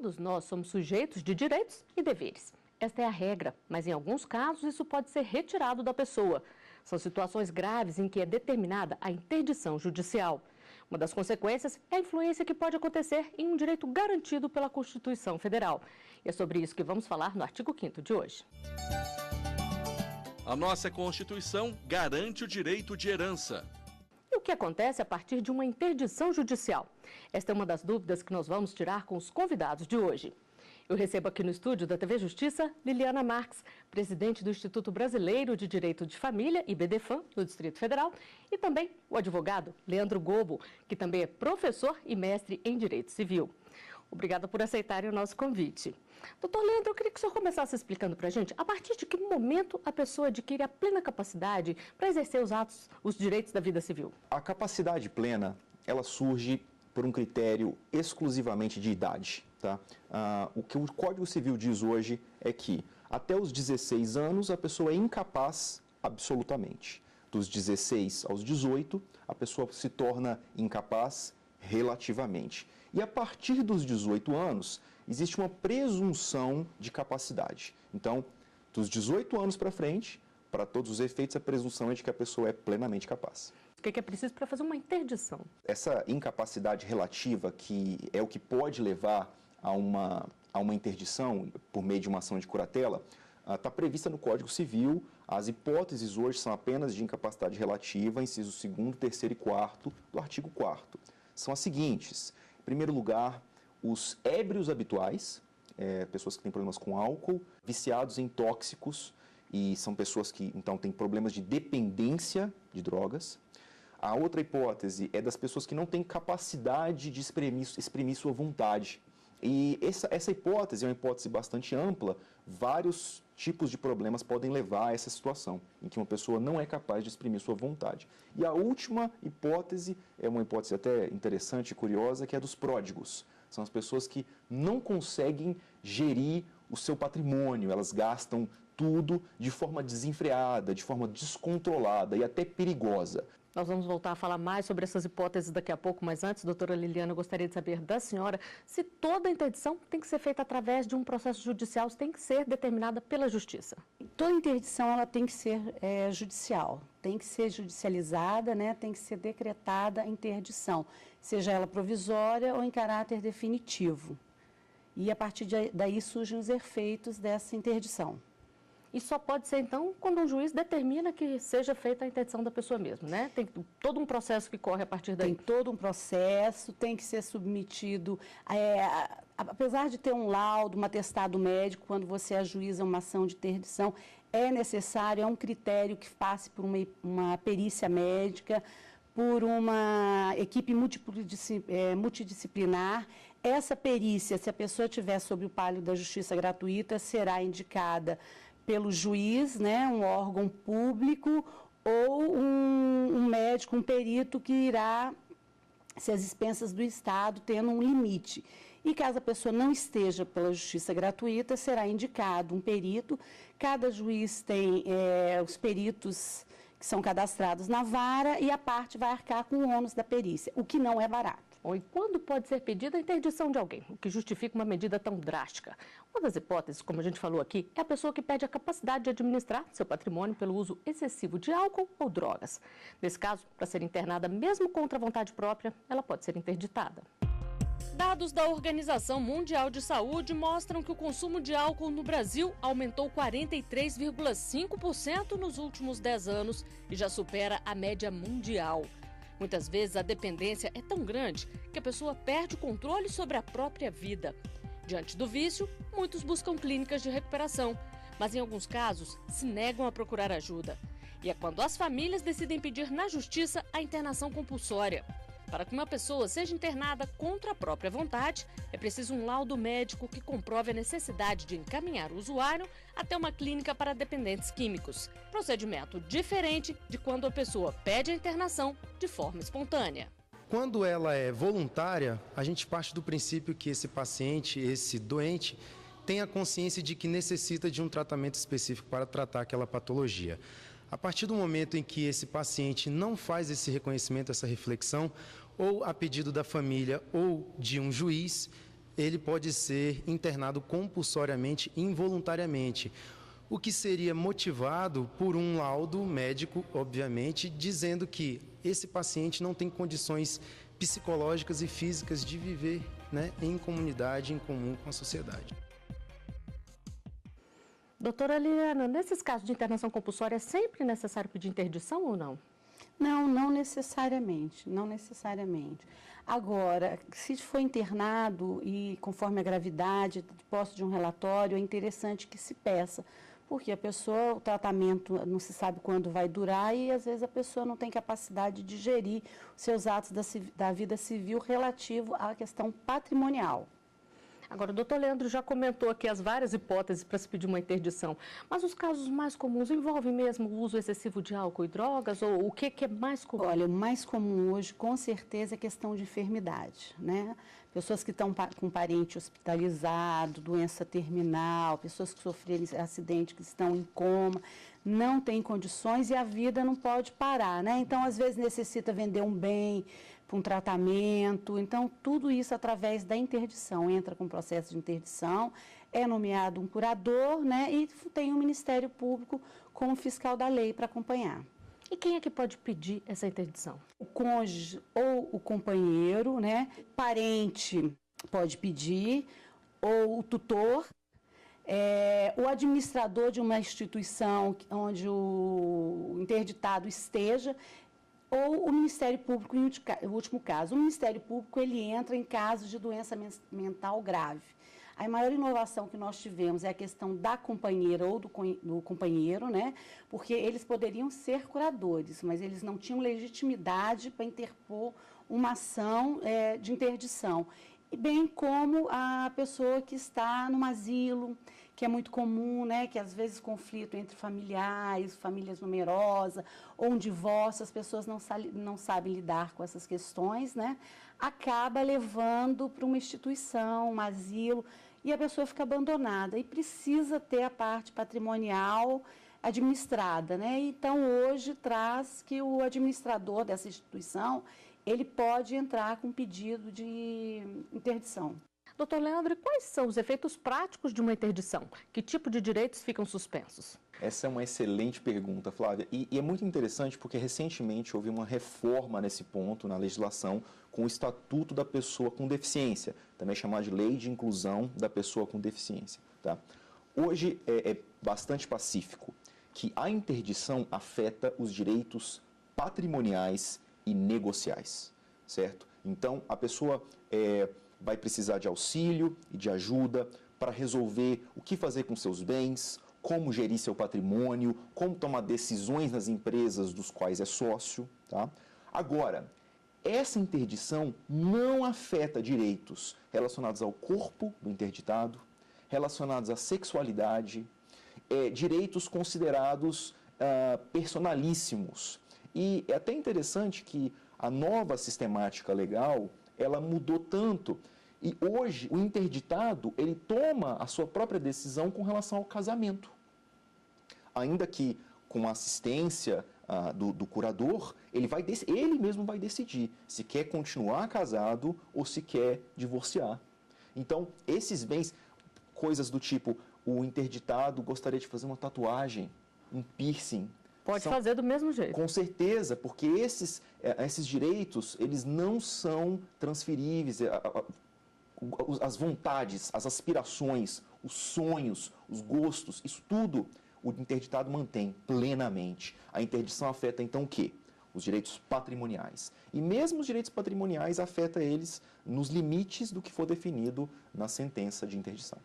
Todos nós somos sujeitos de direitos e deveres. Esta é a regra, mas em alguns casos isso pode ser retirado da pessoa. São situações graves em que é determinada a interdição judicial. Uma das consequências é a influência que pode acontecer em um direito garantido pela Constituição Federal. E é sobre isso que vamos falar no artigo 5º de hoje. A nossa Constituição garante o direito de herança. E o que acontece a partir de uma interdição judicial? Esta é uma das dúvidas que nós vamos tirar com os convidados de hoje. Eu recebo aqui no estúdio da TV Justiça, Liliana Marques, presidente do Instituto Brasileiro de Direito de Família, IBDFAM, do Distrito Federal, e também o advogado Leandro Gobo, que também é professor e mestre em Direito Civil. Obrigada por aceitarem o nosso convite. Doutor Leandro, eu queria que o senhor começasse explicando para a gente a partir de que momento a pessoa adquire a plena capacidade para exercer os direitos da vida civil. A capacidade plena, ela surge por um critério exclusivamente de idade. Tá? O que o Código Civil diz hoje é que até os 16 anos a pessoa é incapaz absolutamente. Dos 16 aos 18, a pessoa se torna incapaz relativamente. E a partir dos 18 anos, existe uma presunção de capacidade. Então, dos 18 anos para frente, para todos os efeitos, a presunção é de que a pessoa é plenamente capaz. O que é preciso para fazer uma interdição? Essa incapacidade relativa, que é o que pode levar a uma interdição por meio de uma ação de curatela, está prevista no Código Civil. As hipóteses hoje são apenas de incapacidade relativa, inciso 2º, 3º e 4º do artigo 4º. São as seguintes. Em primeiro lugar, os ébrios habituais, pessoas que têm problemas com álcool, viciados em tóxicos, e são pessoas que, então, têm problemas de dependência de drogas. A outra hipótese é das pessoas que não têm capacidade de exprimir sua vontade. E essa hipótese é uma hipótese bastante ampla. Vários tipos de problemas podem levar a essa situação, em que uma pessoa não é capaz de exprimir sua vontade. E a última hipótese é uma hipótese até interessante e curiosa, que é dos pródigos. São as pessoas que não conseguem gerir o seu patrimônio, elas gastam tudo de forma desenfreada, de forma descontrolada e até perigosa. Nós vamos voltar a falar mais sobre essas hipóteses daqui a pouco, mas antes, doutora Liliana, eu gostaria de saber da senhora se toda a interdição tem que ser feita através de um processo judicial, tem que ser determinada pela Justiça. Toda interdição ela tem que ser judicial, tem que ser judicializada, né? Tem que ser decretada a interdição, seja ela provisória ou em caráter definitivo. E a partir daí surgem os efeitos dessa interdição. E só pode ser, então, quando um juiz determina que seja feita a interdição da pessoa mesmo, né? Tem todo um processo que corre a partir daí. Tem todo um processo, tem que ser submetido, apesar de ter um laudo, um atestado médico, quando você ajuiza uma ação de interdição, é necessário, é um critério que passe por uma perícia médica, por uma equipe multidisciplinar. Essa perícia, se a pessoa estiver sob o palio da justiça gratuita, será indicada pelo juiz, né, um órgão público ou um médico, um perito que irá ser às expensas do Estado, tendo um limite. E caso a pessoa não esteja pela justiça gratuita, será indicado um perito. Cada juiz tem os peritos que são cadastrados na vara e a parte vai arcar com o ônus da perícia, o que não é barato. E quando pode ser pedida a interdição de alguém, o que justifica uma medida tão drástica? Uma das hipóteses, como a gente falou aqui, é a pessoa que perde a capacidade de administrar seu patrimônio pelo uso excessivo de álcool ou drogas. Nesse caso, para ser internada mesmo contra a vontade própria, ela pode ser interditada. Dados da Organização Mundial de Saúde mostram que o consumo de álcool no Brasil aumentou 43,5% nos últimos 10 anos e já supera a média mundial. Muitas vezes a dependência é tão grande que a pessoa perde o controle sobre a própria vida. Diante do vício, muitos buscam clínicas de recuperação, mas em alguns casos se negam a procurar ajuda. E é quando as famílias decidem pedir na justiça a internação compulsória. Para que uma pessoa seja internada contra a própria vontade, é preciso um laudo médico que comprove a necessidade de encaminhar o usuário até uma clínica para dependentes químicos. Procedimento diferente de quando a pessoa pede a internação de forma espontânea. Quando ela é voluntária, a gente parte do princípio que esse paciente, esse doente, tem a consciência de que necessita de um tratamento específico para tratar aquela patologia. A partir do momento em que esse paciente não faz esse reconhecimento, essa reflexão, ou a pedido da família ou de um juiz, ele pode ser internado compulsoriamente, involuntariamente, o que seria motivado por um laudo médico, obviamente, dizendo que esse paciente não tem condições psicológicas e físicas de viver, né, em comunidade, em comum com a sociedade. Doutora Liliana, nesses casos de internação compulsória, é sempre necessário pedir interdição ou não? Não, não necessariamente, não necessariamente. Agora, se for internado e conforme a gravidade, posse de um relatório, é interessante que se peça, porque a pessoa, o tratamento não se sabe quando vai durar e às vezes a pessoa não tem capacidade de gerir os seus atos da vida civil relativo à questão patrimonial. Agora, o doutor Leandro já comentou aqui as várias hipóteses para se pedir uma interdição, mas os casos mais comuns envolvem mesmo o uso excessivo de álcool e drogas, ou o que é mais comum? Olha, o mais comum hoje, com certeza, é a questão de enfermidade, né? Pessoas que estão com parente hospitalizado, doença terminal, pessoas que sofreram acidente, que estão em coma, não têm condições e a vida não pode parar, né? Então, às vezes, necessita vender um bem para um tratamento. Então, tudo isso através da interdição. Entra com o processo de interdição, é nomeado um curador, né? E tem o Ministério Público como fiscal da lei para acompanhar. E quem é que pode pedir essa interdição? O cônjuge ou o companheiro, né? Parente pode pedir, ou o tutor, o administrador de uma instituição onde o interditado esteja, ou o Ministério Público, em último caso. O Ministério Público, ele entra em casos de doença mental grave. A maior inovação que nós tivemos é a questão da companheira ou do companheiro, né? Porque eles poderiam ser curadores, mas eles não tinham legitimidade para interpor uma ação de interdição. E bem como a pessoa que está num asilo, que é muito comum, né? Que às vezes conflito entre familiares, famílias numerosas, ou um divórcio, as pessoas não sabem lidar com essas questões, né? Acaba levando para uma instituição, um asilo, e a pessoa fica abandonada e precisa ter a parte patrimonial administrada, né? Então, hoje traz que o administrador dessa instituição, ele pode entrar com pedido de interdição. Doutor Leandro, quais são os efeitos práticos de uma interdição? Que tipo de direitos ficam suspensos? Essa é uma excelente pergunta, Flávia, e é muito interessante porque recentemente houve uma reforma nesse ponto na legislação com o Estatuto da Pessoa com Deficiência, também chamada de Lei de Inclusão da Pessoa com Deficiência. Tá? Hoje é bastante pacífico que a interdição afeta os direitos patrimoniais e negociais, certo? Então, a pessoa vai precisar de auxílio e de ajuda para resolver o que fazer com seus bens, como gerir seu patrimônio, como tomar decisões nas empresas dos quais é sócio. Tá? Agora, essa interdição não afeta direitos relacionados ao corpo do interditado, relacionados à sexualidade, direitos considerados personalíssimos. E é até interessante que a nova sistemática legal, ela mudou tanto. E hoje o interditado, ele toma a sua própria decisão com relação ao casamento. Ainda que com a assistência do curador, ele mesmo vai decidir se quer continuar casado ou se quer divorciar. Então, esses bens, coisas do tipo, o interditado gostaria de fazer uma tatuagem, um piercing. Pode fazer do mesmo jeito. Com certeza, porque esses direitos, eles não são transferíveis. As vontades, as aspirações, os sonhos, os gostos, isso tudo o interditado mantém plenamente. A interdição afeta então o quê? Os direitos patrimoniais. E mesmo os direitos patrimoniais afeta eles nos limites do que for definido na sentença de interdição.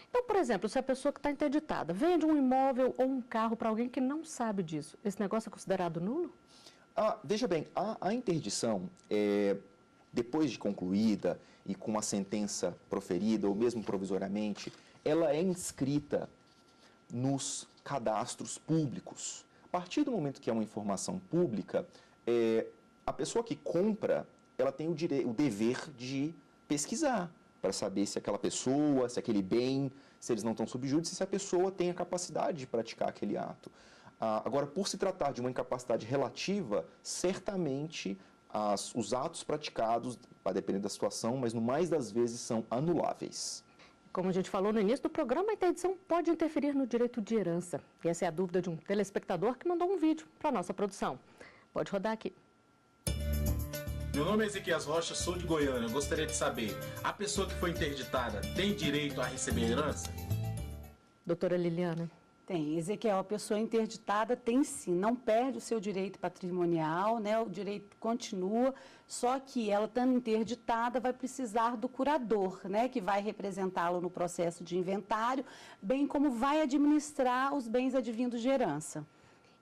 Então, por exemplo, se a pessoa que está interditada vende um imóvel ou um carro para alguém que não sabe disso, esse negócio é considerado nulo? Veja bem, a interdição, depois de concluída e com uma sentença proferida ou mesmo provisoriamente, ela é inscrita nos cadastros públicos. A partir do momento que é uma informação pública, a pessoa que compra, ela tem o dever de pesquisar para saber se aquela pessoa, se aquele bem, se eles não estão sob júdice, se a pessoa tem a capacidade de praticar aquele ato. Agora, por se tratar de uma incapacidade relativa, certamente os atos praticados, vai depender da situação, mas no mais das vezes são anuláveis. Como a gente falou no início do programa, a interdição pode interferir no direito de herança. E essa é a dúvida de um telespectador que mandou um vídeo para a nossa produção. Pode rodar aqui. Meu nome é Ezequias Rocha, sou de Goiânia. Eu gostaria de saber, a pessoa que foi interditada tem direito a receber herança? Doutora Liliana. Tem, Ezequiel, a pessoa interditada tem sim, não perde o seu direito patrimonial, né? O direito continua, só que ela estando interditada vai precisar do curador, né? Que vai representá-lo no processo de inventário, bem como vai administrar os bens advindos de herança.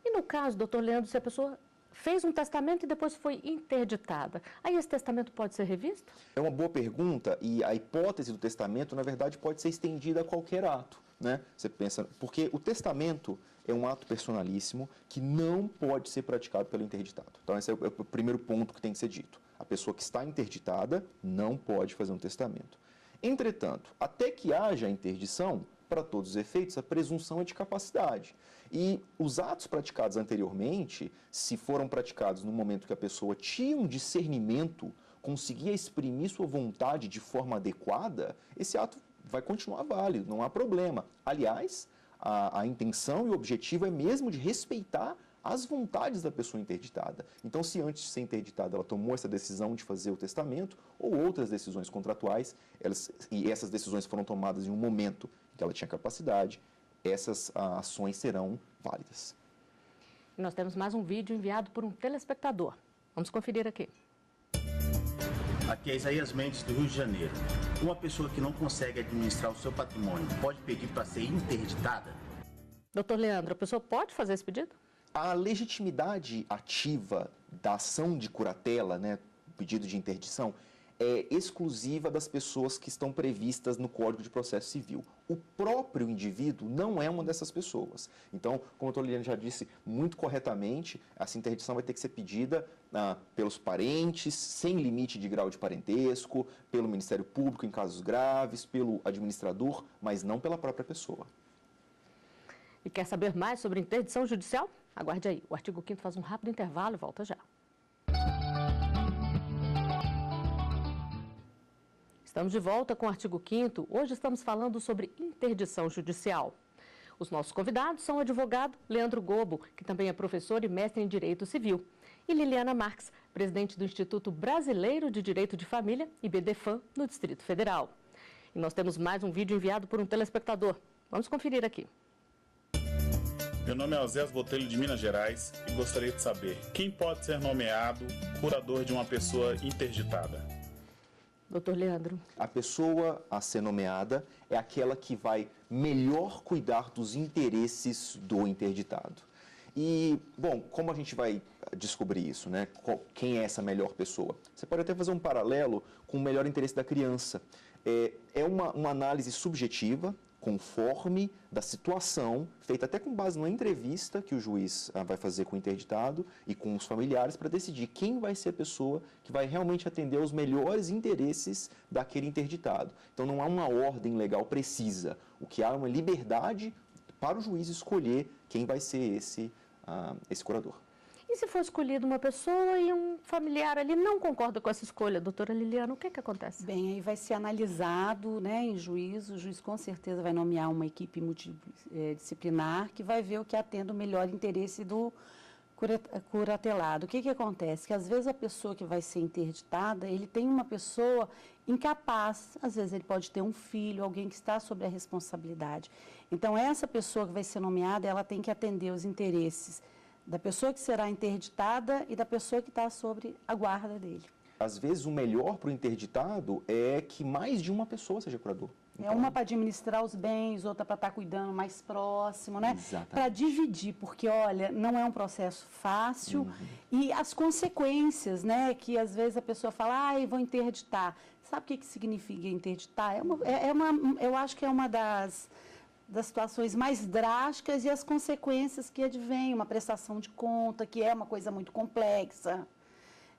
E no caso, doutor Leandro, se a pessoa fez um testamento e depois foi interditada, aí esse testamento pode ser revisto? É uma boa pergunta e a hipótese do testamento, na verdade, pode ser estendida a qualquer ato. Né? Você pensa, porque o testamento é um ato personalíssimo que não pode ser praticado pelo interditado. Então, esse é o primeiro ponto que tem que ser dito. A pessoa que está interditada não pode fazer um testamento. Entretanto, até que haja a interdição, para todos os efeitos, a presunção é de capacidade. E os atos praticados anteriormente, se foram praticados no momento que a pessoa tinha um discernimento, conseguia exprimir sua vontade de forma adequada, esse ato vai continuar válido, não há problema. Aliás, a intenção e o objetivo é mesmo de respeitar as vontades da pessoa interditada. Então, se antes de ser interditada ela tomou essa decisão de fazer o testamento ou outras decisões contratuais, e essas decisões foram tomadas em um momento em que ela tinha capacidade, essas ações serão válidas. Nós temos mais um vídeo enviado por um telespectador. Vamos conferir aqui. Aqui é Isaías Mendes, do Rio de Janeiro. Uma pessoa que não consegue administrar o seu patrimônio pode pedir para ser interditada? Doutor Leandro, a pessoa pode fazer esse pedido? A legitimidade ativa da ação de curatela, né, pedido de interdição, é exclusiva das pessoas que estão previstas no Código de Processo Civil. O próprio indivíduo não é uma dessas pessoas. Então, como a doutora Liliana já disse muito corretamente, essa interdição vai ter que ser pedida pelos parentes, sem limite de grau de parentesco, pelo Ministério Público em casos graves, pelo administrador, mas não pela própria pessoa. E quer saber mais sobre interdição judicial? Aguarde aí. O artigo 5º faz um rápido intervalo e volta já. Estamos de volta com o artigo 5º. Hoje estamos falando sobre interdição judicial. Os nossos convidados são o advogado Leandro Gobo, que também é professor e mestre em Direito Civil, e Liliana Marques, presidente do Instituto Brasileiro de Direito de Família, IBDFAM, no Distrito Federal. E nós temos mais um vídeo enviado por um telespectador. Vamos conferir aqui. Meu nome é Osés Botelho, de Minas Gerais, e gostaria de saber quem pode ser nomeado curador de uma pessoa interditada. Doutor Leandro. A pessoa a ser nomeada é aquela que vai melhor cuidar dos interesses do interditado. E, bom, como a gente vai descobrir isso, né? Quem é essa melhor pessoa? Você pode até fazer um paralelo com o melhor interesse da criança. É uma análise subjetiva, conforme da situação, feita até com base numa entrevista que o juiz vai fazer com o interditado e com os familiares para decidir quem vai ser a pessoa que vai realmente atender aos melhores interesses daquele interditado. Então não há uma ordem legal precisa. O que há é uma liberdade para o juiz escolher quem vai ser esse curador. E se for escolhida uma pessoa e um familiar ali não concorda com essa escolha, doutora Liliana, o que acontece? Bem, aí vai ser analisado, né, em juízo. O juiz com certeza vai nomear uma equipe multidisciplinar que vai ver o que atende o melhor interesse do curatelado. O que acontece? Que às vezes a pessoa que vai ser interditada, ele tem uma pessoa incapaz, às vezes ele pode ter um filho, alguém que está sob a responsabilidade. Então essa pessoa que vai ser nomeada, ela tem que atender os interesses da pessoa que será interditada e da pessoa que está sobre a guarda dele. Às vezes, o melhor para o interditado é que mais de uma pessoa seja curador. Então, uma para administrar os bens, outra para estar cuidando mais próximo, né? Para dividir, porque, olha, não é um processo fácil. E as consequências, né? Que às vezes a pessoa fala, vou interditar. Sabe o que significa interditar? Eu acho que é uma das situações mais drásticas e as consequências que advêm, uma prestação de conta, que é uma coisa muito complexa.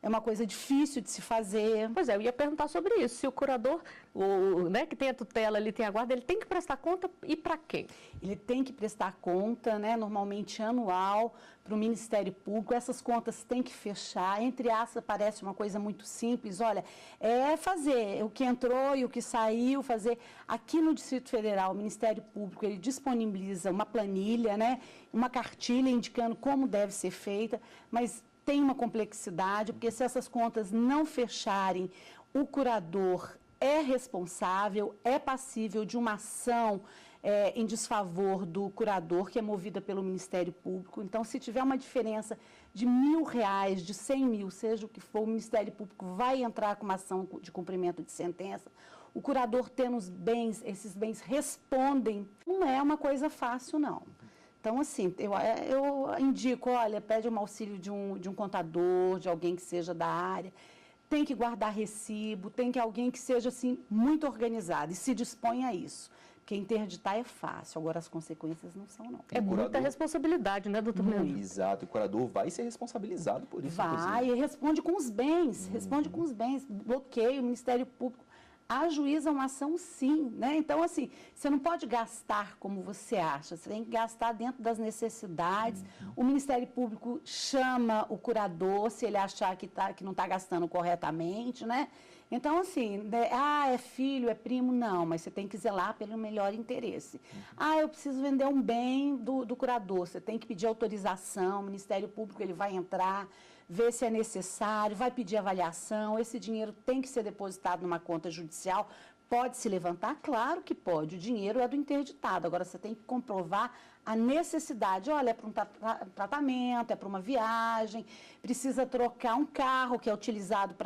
é uma coisa difícil de se fazer. Pois é, eu ia perguntar sobre isso. Se o curador, né, que tem a tutela, ele tem a guarda, ele tem que prestar conta e para quem? Ele tem que prestar conta, né, normalmente anual, para o Ministério Público. Essas contas têm que fechar. Entre aspas, parece uma coisa muito simples. Olha, é fazer o que entrou e o que saiu, fazer. Aqui no Distrito Federal, o Ministério Público, ele disponibiliza uma planilha, né, uma cartilha indicando como deve ser feita, mas tem uma complexidade, porque se essas contas não fecharem, o curador é responsável, é passível de uma ação em desfavor do curador, que é movida pelo Ministério Público. Então, se tiver uma diferença de R$1.000, de 100 mil, seja o que for, o Ministério Público vai entrar com uma ação de cumprimento de sentença. O curador tendo os bens, esses bens respondem. Não é uma coisa fácil, não. Então, assim, eu indico, olha, pede um auxílio de um contador, de alguém que seja da área. Tem que guardar recibo, tem que alguém que seja, assim, muito organizado e se dispõe a isso. Porque interditar é fácil, agora as consequências não são, não. É muita responsabilidade, né, doutor Leandro? Exato, o curador vai ser responsabilizado por isso. Vai, e responde com os bens, responde com os bens. Bloqueio, o Ministério Público ajuiza uma ação, sim, né? Então, assim, você não pode gastar como você acha, você tem que gastar dentro das necessidades. O Ministério Público chama o curador se ele achar que não está gastando corretamente, né? Então, assim, né? É filho, é primo, não, mas você tem que zelar pelo melhor interesse. Eu preciso vender um bem do curador, você tem que pedir autorização, o Ministério Público ele vai entrar, ver se é necessário, vai pedir avaliação, esse dinheiro tem que ser depositado numa conta judicial. Pode se levantar? Claro que pode, o dinheiro é do interditado, agora você tem que comprovar a necessidade. Olha, é para um tratamento, é para uma viagem, precisa trocar um carro que é utilizado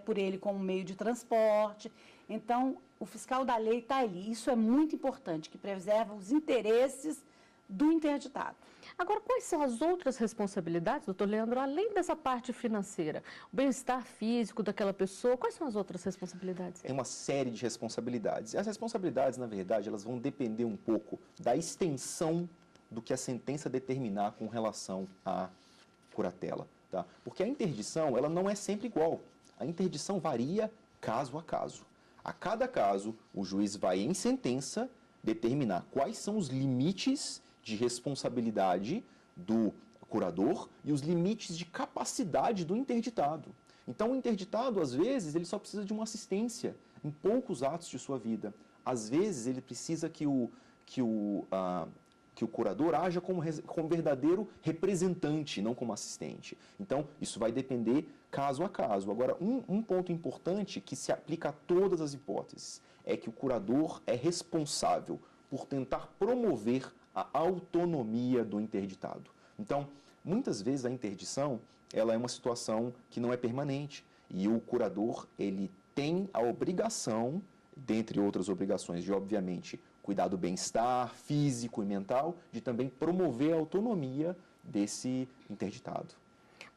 por ele como meio de transporte. Então, o fiscal da lei está ali. Isso é muito importante, que preserva os interesses do interditado. Agora, quais são as outras responsabilidades, doutor Leandro, além dessa parte financeira? O bem-estar físico daquela pessoa, quais são as outras responsabilidades? É uma série de responsabilidades. E as responsabilidades, na verdade, elas vão depender um pouco da extensão do que a sentença determinar com relação à curatela. Tá? Porque a interdição, ela não é sempre igual. A interdição varia caso a caso. A cada caso, o juiz vai, em sentença, determinar quais são os limites de responsabilidade do curador e os limites de capacidade do interditado. Então, o interditado, às vezes, ele só precisa de uma assistência em poucos atos de sua vida. Às vezes, ele precisa que o curador haja como verdadeiro representante, não como assistente. Então, isso vai depender caso a caso. Agora, um ponto importante que se aplica a todas as hipóteses é que o curador é responsável por tentar promover a autonomia do interditado. Então, muitas vezes a interdição, ela é uma situação que não é permanente e o curador, ele tem a obrigação, dentre outras obrigações, de, obviamente, cuidar do bem-estar físico e mental, de também promover a autonomia desse interditado.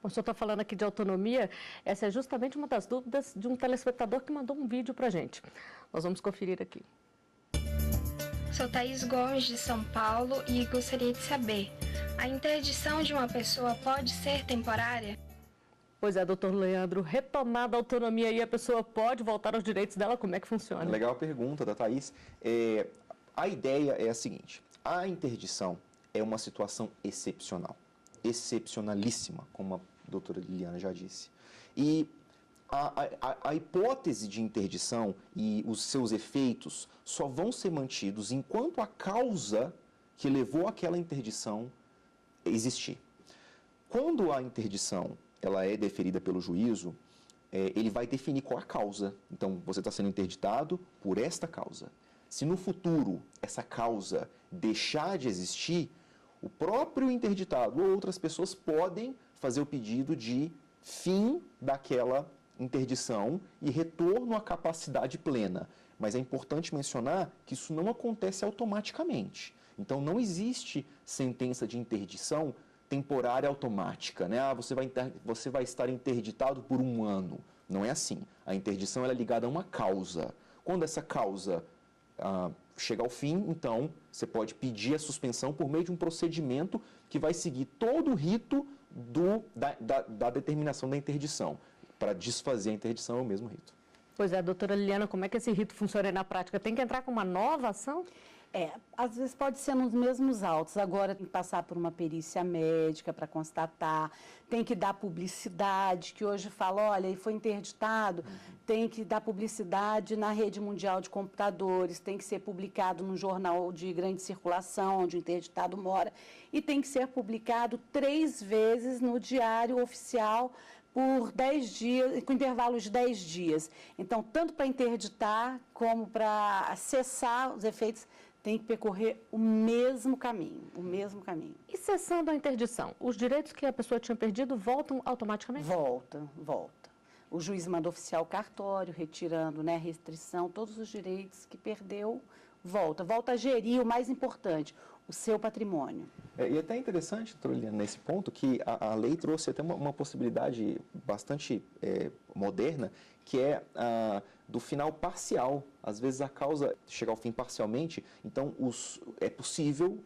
O senhor está falando aqui de autonomia, essa é justamente uma das dúvidas de um telespectador que mandou um vídeo para a gente. Nós vamos conferir aqui. Sou Thaís Gomes, de São Paulo, e gostaria de saber, a interdição de uma pessoa pode ser temporária? Pois é, doutor Leandro, retomada a autonomia e a pessoa pode voltar aos direitos dela, como é que funciona? Legal a pergunta da Thaís. A ideia é a seguinte, a interdição é uma situação excepcional, excepcionalíssima, como a doutora Liliana já disse. E a hipótese de interdição e os seus efeitos só vão ser mantidos enquanto a causa que levou àquela interdição existir. Quando a interdição ela é deferida pelo juízo, ele vai definir qual a causa. Então, você está sendo interditado por esta causa. Se no futuro essa causa deixar de existir, o próprio interditado ou outras pessoas podem fazer o pedido de fim daquela interdição e retorno à capacidade plena. Mas é importante mencionar que isso não acontece automaticamente. Então, não existe sentença de interdição temporária automática, né? Você vai estar interditado por 1 ano. Não é assim. A interdição ela é ligada a uma causa. Quando essa causa chega ao fim, então, você pode pedir a suspensão por meio de um procedimento que vai seguir todo o rito da determinação da interdição. Para desfazer a interdição é o mesmo rito. Pois é, doutora Liliana, como é que esse rito funciona aí na prática? Tem que entrar com uma nova ação? Às vezes pode ser nos mesmos autos, agora tem que passar por uma perícia médica para constatar, tem que dar publicidade, que hoje fala, olha, e foi interditado, tem que dar publicidade na rede mundial de computadores, tem que ser publicado num jornal de grande circulação, onde o interditado mora, e tem que ser publicado 3 vezes no diário oficial por 10 dias, com intervalos de 10 dias. Então, tanto para interditar como para cessar os efeitos, tem que percorrer o mesmo caminho, E cessando a interdição, os direitos que a pessoa tinha perdido voltam automaticamente? Volta. O juiz manda oficiar o cartório, retirando, né, restrição, todos os direitos que perdeu, volta a gerir o mais importante, o seu patrimônio. E até interessante, doutora Liliana, nesse ponto, que a lei trouxe até uma possibilidade bastante moderna, que é do final parcial. Às vezes a causa chega ao fim parcialmente, então é possível,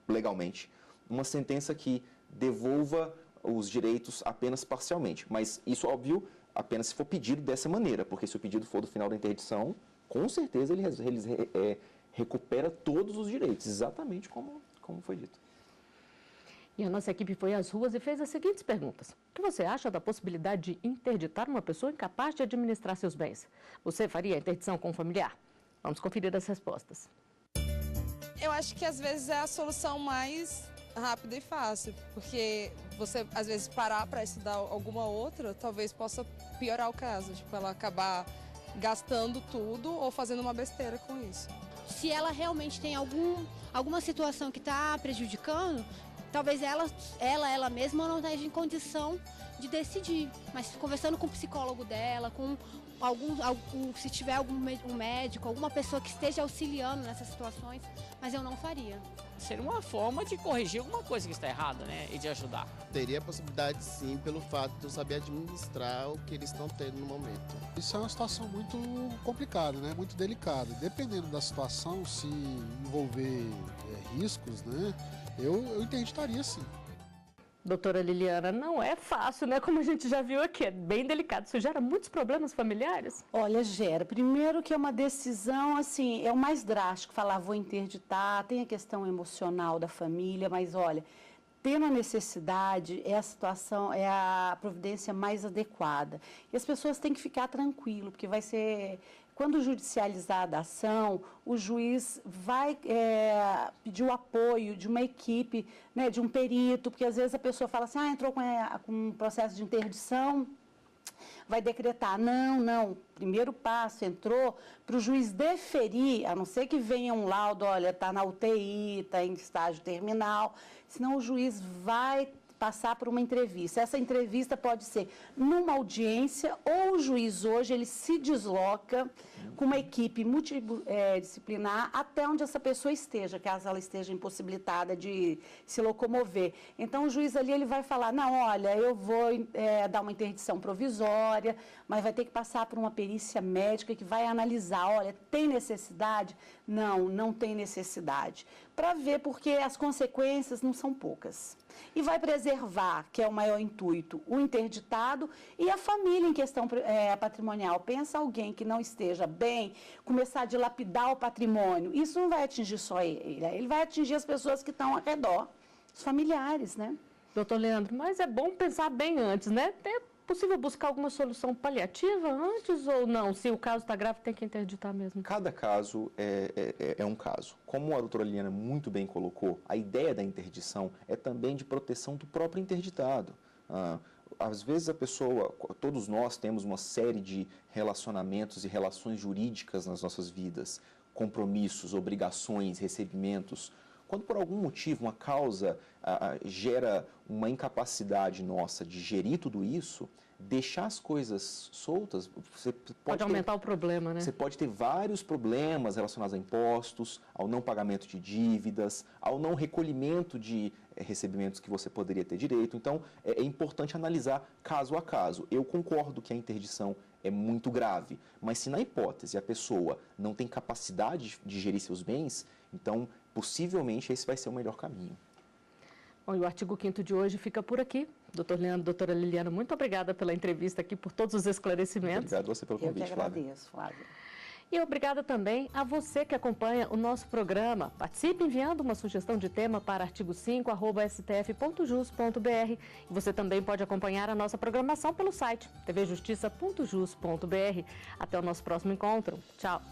legalmente, uma sentença que devolva os direitos apenas parcialmente. Mas isso, óbvio, apenas se for pedido dessa maneira, porque se o pedido for do final da interdição, com certeza ele recupera todos os direitos, exatamente como foi dito. E a nossa equipe foi às ruas e fez as seguintes perguntas. O que você acha da possibilidade de interditar uma pessoa incapaz de administrar seus bens? Você faria a interdição com um familiar? Vamos conferir as respostas. Eu acho que às vezes é a solução mais rápida e fácil, porque você às vezes parar para estudar alguma outra, talvez possa piorar o caso, tipo ela acabar gastando tudo ou fazendo uma besteira com isso. Se ela realmente tem alguma situação que está prejudicando, talvez ela mesma não esteja em condição de decidir, mas conversando com o psicólogo dela, se tiver um médico, alguma pessoa que esteja auxiliando nessas situações, mas eu não faria. Seria uma forma de corrigir alguma coisa que está errada, né, e de ajudar. Teria possibilidade sim, pelo fato de eu saber administrar o que eles estão tendo no momento. Isso é uma situação muito complicada, né, muito delicada. Dependendo da situação, se envolver riscos, né, eu interditaria sim. Doutora Liliana, não é fácil, né? Como a gente já viu aqui, é bem delicado. Isso gera muitos problemas familiares? Olha, gera. Primeiro que é uma decisão, assim, é o mais drástico, falar vou interditar, tem a questão emocional da família, mas olha, tendo a necessidade, é a situação, é a providência mais adequada. E as pessoas têm que ficar tranquilo, porque vai ser... Quando judicializada a ação, o juiz vai pedir o apoio de uma equipe, né, de um perito, porque às vezes a pessoa fala assim, entrou com um processo de interdição, vai decretar. Não. Primeiro passo, entrou para o juiz deferir, a não ser que venha um laudo, olha, está na UTI, está em estágio terminal, senão o juiz vai passar por uma entrevista. Essa entrevista pode ser numa audiência ou o juiz hoje ele se desloca com uma equipe multidisciplinar até onde essa pessoa esteja, caso ela esteja impossibilitada de se locomover. Então o juiz ali ele vai falar, não, olha, eu vou dar uma interdição provisória, mas vai ter que passar por uma perícia médica que vai analisar, olha, tem necessidade? Não tem necessidade. Para ver, porque as consequências não são poucas. E vai preservar, que é o maior intuito, o interditado e a família em questão patrimonial. Pensa alguém que não esteja bem, começar a dilapidar o patrimônio. Isso não vai atingir só ele vai atingir as pessoas que estão ao redor, os familiares, né? Doutor Leandro, mas é bom pensar bem antes, né? É possível buscar alguma solução paliativa antes ou não? Se o caso está grave, tem que interditar mesmo? Cada caso é um caso. Como a doutora Liliana muito bem colocou, a ideia da interdição é também de proteção do próprio interditado. Às vezes a pessoa, todos nós temos uma série de relacionamentos e relações jurídicas nas nossas vidas, compromissos, obrigações, recebimentos. Quando por algum motivo uma causa gera uma incapacidade nossa de gerir tudo isso, deixar as coisas soltas, você pode aumentar o problema, né? Você pode ter vários problemas relacionados a impostos, ao não pagamento de dívidas, ao não recolhimento de recebimentos que você poderia ter direito. Então, é importante analisar caso a caso. Eu concordo que a interdição é muito grave, mas se na hipótese a pessoa não tem capacidade de gerir seus bens, então, possivelmente, esse vai ser o melhor caminho. Bom, e o artigo 5º de hoje fica por aqui. Doutor Leandro, doutora Liliana, muito obrigada pela entrevista aqui, por todos os esclarecimentos. Obrigado a você pelo convite, Eu que agradeço, Flávia. E obrigada também a você que acompanha o nosso programa. Participe enviando uma sugestão de tema para artigo5@stf.jus.br. E você também pode acompanhar a nossa programação pelo site tvjustiça.jus.br. Até o nosso próximo encontro. Tchau.